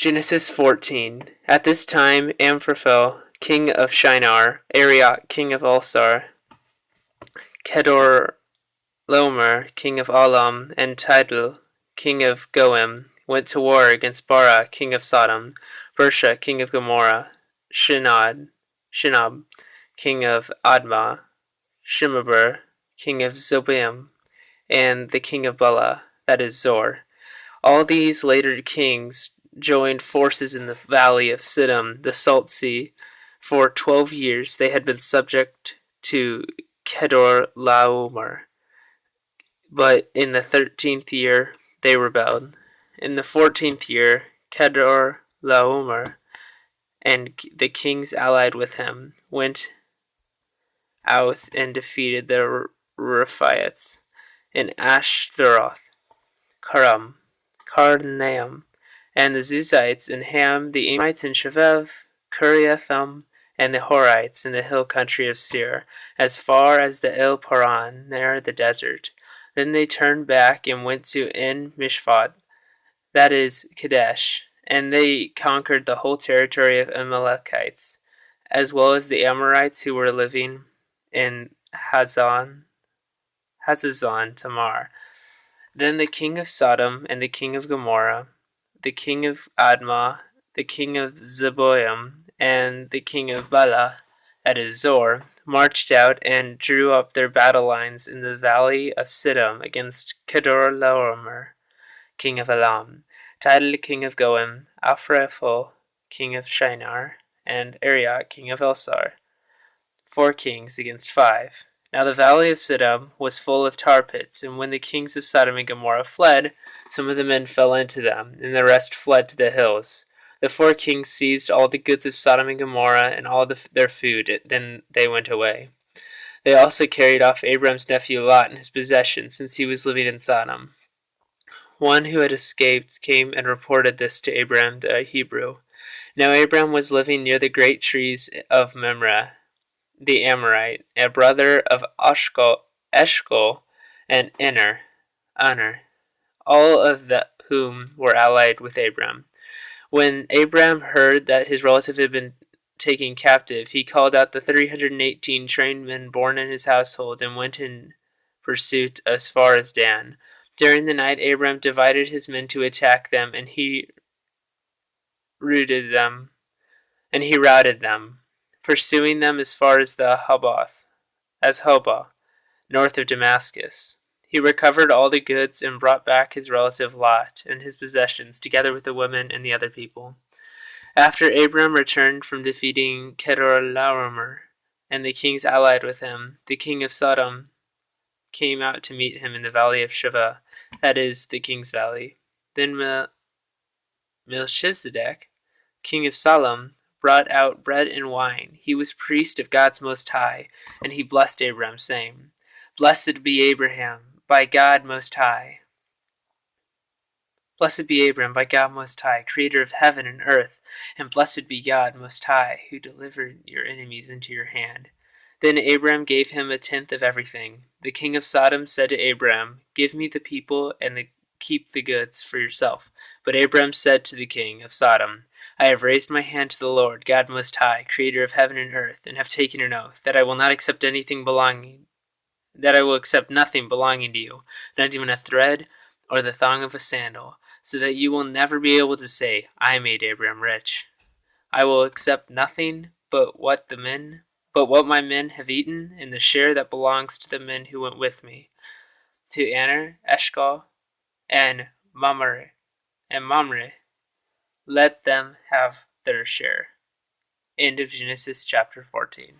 Genesis 14. At this time, Amraphel, king of Shinar, Arioch, king of Ellasar, Kedorlaomer, king of Elam, and Tidal, king of Goim, went to war against Bara, king of Sodom, Bersha, king of Gomorrah, Shinab, king of Admah, Shemeber, king of Zobim, and the king of Bela, that is Zor. All these later kings joined forces in the valley of Siddim, the Salt Sea. For 12 years they had been subject to Kedorlaomer, but in the 13th year they rebelled. In the 14th year, Kedorlaomer and the kings allied with him went out and defeated the Rephaites in Ashtaroth, Karnaim, and the Zuzites in Ham, the Amites in Shevev, Kiriathim, and the Horites in the hill country of Seir, as far as the El Paran, near the desert. Then they turned back and went to En Mishpat, that is Kadesh, and they conquered the whole territory of Amalekites, as well as the Amorites who were living in Hazazon Tamar. Then the king of Sodom and the king of Gomorrah, the king of Admah, the king of Zeboim, and the king of Bela, that is Zor, marched out and drew up their battle lines in the valley of Siddim against Kedorlaomer, king of Elam, Tidal, king of Goim, Amraphel, king of Shinar, and Arioch, king of Ellasar. 4 kings against 5. Now the valley of Siddim was full of tar pits, and when the kings of Sodom and Gomorrah fled, some of the men fell into them, and the rest fled to the hills. The 4 kings seized all the goods of Sodom and Gomorrah and all their food, then they went away. They also carried off Abram's nephew Lot and his possessions, since he was living in Sodom. One who had escaped came and reported this to Abram the Hebrew. Now Abram was living near the great trees of Mamre, the Amorite, a brother of Eshcol and Aner, all of whom were allied with Abram. When Abram heard that his relative had been taken captive, he called out the 318 trained men born in his household and went in pursuit as far as Dan. During the night, Abram divided his men to attack them, and he routed them, pursuing them as far as Hobah, north of Damascus. He recovered all the goods and brought back his relative Lot and his possessions, together with the women and the other people. After Abram returned from defeating Kedorlaomer and the kings allied with him, the king of Sodom came out to meet him in the valley of Shaveh, that is, the king's valley. Then Melchizedek, king of Salem, brought out bread and wine. He was priest of God's Most High, and he blessed Abram, saying, Blessed be Abraham by God Most High. Blessed be Abram by God Most High, creator of heaven and earth, and blessed be God Most High, who delivered your enemies into your hand. Then Abram gave him 1/10 of everything. The king of Sodom said to Abram, Give me the people and keep the goods for yourself. But Abram said to the king of Sodom, I have raised my hand to the Lord, God Most High, creator of heaven and earth, and have taken an oath that I will accept nothing belonging to you, not even a thread or the thong of a sandal, so that you will never be able to say, I made Abram rich. I will accept nothing but what my men have eaten, and the share that belongs to the men who went with me, to Aner, Eshcol, and Mamre. Let them have their share. End of Genesis chapter 14.